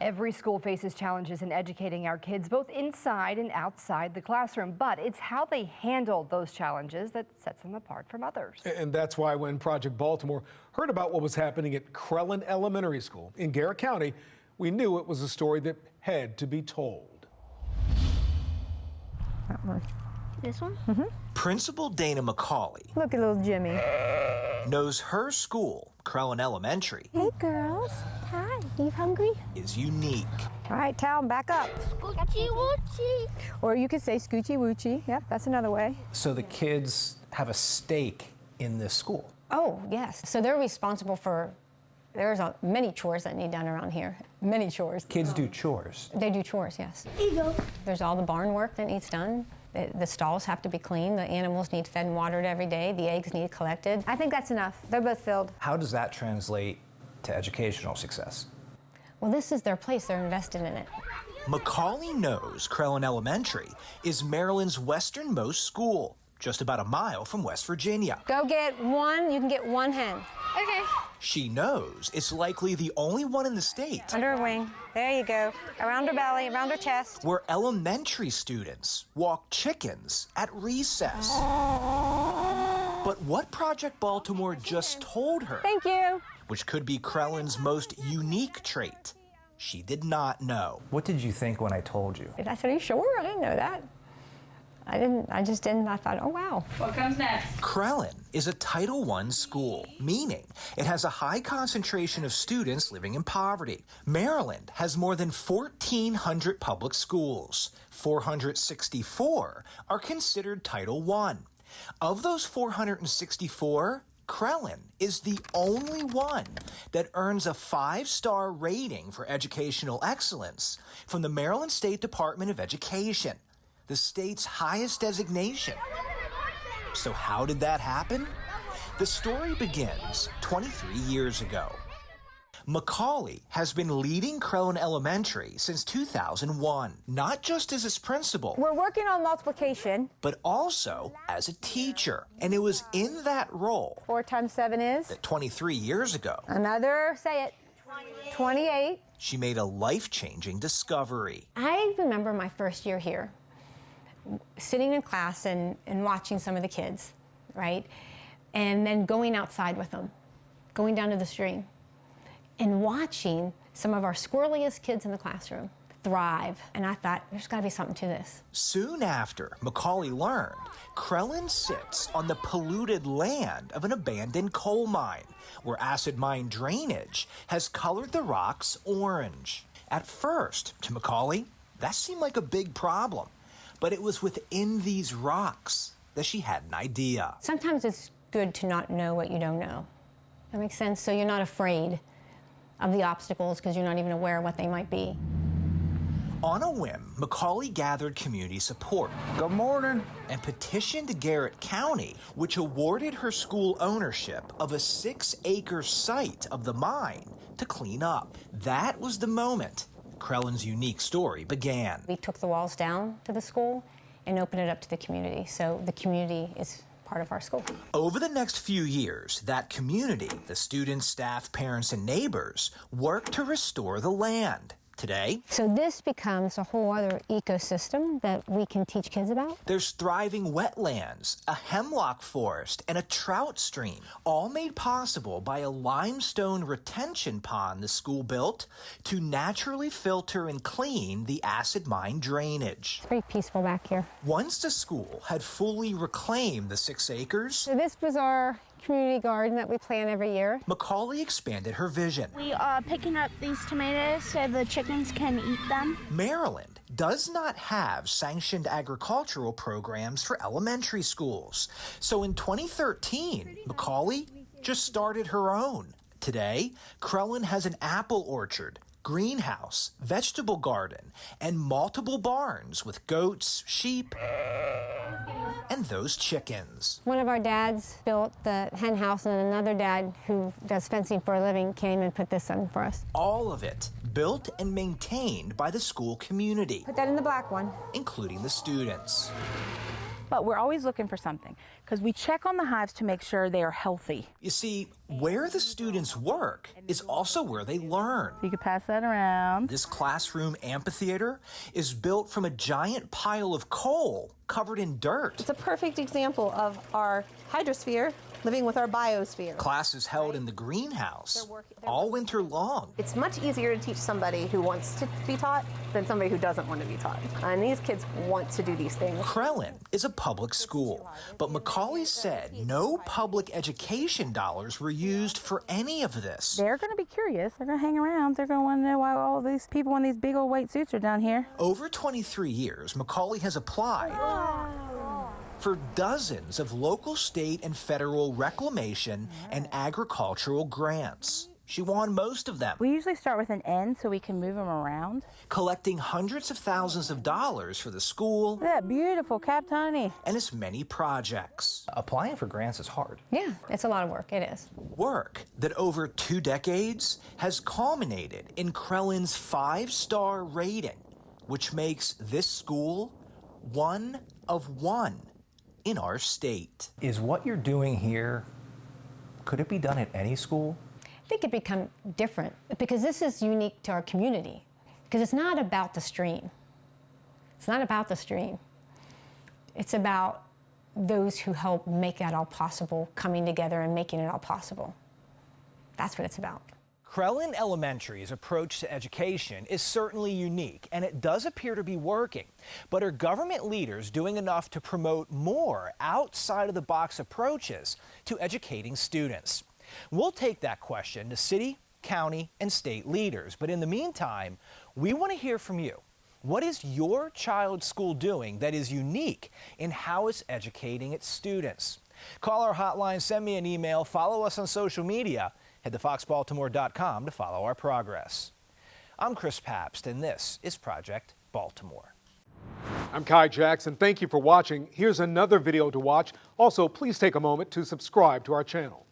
Every school faces challenges in educating our kids, both inside and outside the classroom. But it's how they handle those challenges that sets them apart from others. And that's why when Project Baltimore heard about what was happening at Crellin Elementary School in Garrett County, we knew it was a story that had to be told. That one. This one? Principal Dana McCauley. Look at little Jimmy. Knows her school, Crellin Elementary. Hey, girls. Hi. You hungry? Is unique. All right, towel them back up. Scoochie woochie. Or you could say scoochie woochie. Yep, that's another way. So the kids have a stake in this school. Oh, yes. So they're responsible for, there's many chores that need done around here. Many chores. Kids do chores. They do chores, yes. Here you go. There's all the barn work that needs done. The stalls have to be cleaned. The animals need fed and watered every day. The eggs need collected. I think that's enough. They're both filled. How does that translate to educational success? Well, this is their place. They're invested in it. McCauley knows Crellin Elementary is Maryland's westernmost school, just about a mile from West Virginia. Go get one. You can get one hen. Okay. She knows it's likely the only one in the state Under her wing. There you go. Around her belly, around her chest. where elementary students walk chickens at recess. But what Project Baltimore just told her, Thank you. which could be Crellin's most unique trait, she did not know. What did you think when I told you? I said, are you sure? I didn't know that. I just didn't. I thought, oh, wow. What comes next? Crellin is a Title I school, meaning it has a high concentration of students living in poverty. Maryland has more than 1,400 public schools. 464 are considered Title I. Of those 464, Crellin is the only one that earns a 5-star rating for educational excellence from the Maryland State Department of Education, the state's highest designation. So how did that happen? The story begins 23 years ago. McCauley has been leading Crellin Elementary since 2001, not just as its principal, We're working on multiplication. but also as a teacher. And it was in that role 4 times 7 is? that 23 years ago, Another, say it. 28. she made a life-changing discovery. I remember my first year here, sitting in class and watching some of the kids, right? And then going outside with them, going down to the stream, and watching some of our squirreliest kids in the classroom thrive. And I thought, there's got to be something to this. Soon after, McCauley learned Crellin sits on the polluted land of an abandoned coal mine, where acid mine drainage has colored the rocks orange. At first, to McCauley, that seemed like a big problem. But it was within these rocks that she had an idea. Sometimes it's good to not know what you don't know. That makes sense? So you're not afraid of the obstacles because you're not even aware of what they might be. On a whim, McCauley gathered community support. Good morning. And petitioned Garrett County, which awarded her school ownership of a 6-acre site of the mine to clean up. That was the moment Crellin's unique story began. We took the walls down to the school and opened it up to the community. So the community is part of our school. Over the next few years, that community, the students, staff, parents, and neighbors, worked to restore the land. Today, So this becomes a whole other ecosystem that we can teach kids about. there's thriving wetlands, a hemlock forest, and a trout stream, all made possible by a limestone retention pond the school built to naturally filter and clean the acid mine drainage. It's pretty peaceful back here. Once the school had fully reclaimed the 6 acres, So this was our community garden that we plant every year. McCauley expanded her vision. We are picking up these tomatoes so the chickens can eat them. Maryland does not have sanctioned agricultural programs for elementary schools. So in 2013, McCauley just started her own. Today, Crellin has an apple orchard, greenhouse, vegetable garden, and multiple barns with goats, sheep, and those chickens. One of our dads built the hen house, and another dad who does fencing for a living came and put this in for us. All of it built and maintained by the school community, Put that in the black one. including the students. but we're always looking for something because we check on the hives to make sure they are healthy. You see, where the students work is also where they learn. You could pass that around. This classroom amphitheater is built from a giant pile of coal covered in dirt. It's a perfect example of our hydrosphere living with our biosphere. Classes held in the greenhouse all winter long. It's much easier to teach somebody who wants to be taught than somebody who doesn't want to be taught. And these kids want to do these things. Crellin is a public school, but McCauley said no public education dollars were used for any of this. They're going to be curious. They're going to hang around. They're going to want to know why all these people in these big old white suits are down here. Over 23 years, McCauley has applied for dozens of local, state, and federal reclamation and agricultural grants. She won most of them, We usually start with an N so we can move them around. collecting hundreds of thousands of dollars for the school Look at that beautiful capped honey. and its many projects. Applying for grants is hard. Yeah, it's a lot of work. It is. Work that over 2 decades has culminated in Crellin's 5-star rating, which makes this school one of one in our state. Is what you're doing here, could it be done at any school? I think it become different because this is unique to our community because it's not about the stream. It's not about the stream. It's about those who help make that all possible, coming together and making it all possible. That's what it's about. Crellin Elementary's approach to education is certainly unique, and it does appear to be working. But are government leaders doing enough to promote more outside-of-the-box approaches to educating students? We'll take that question to city, county, and state leaders. But in the meantime, we want to hear from you. What is your child's school doing that is unique in how it's educating its students? Call our hotline, send me an email, follow us on social media. Head to foxbaltimore.com to follow our progress. I'm Chris Pabst, and this is Project Baltimore. I'm Kai Jackson. Thank you for watching. Here's another video to watch. Also, please take a moment to subscribe to our channel.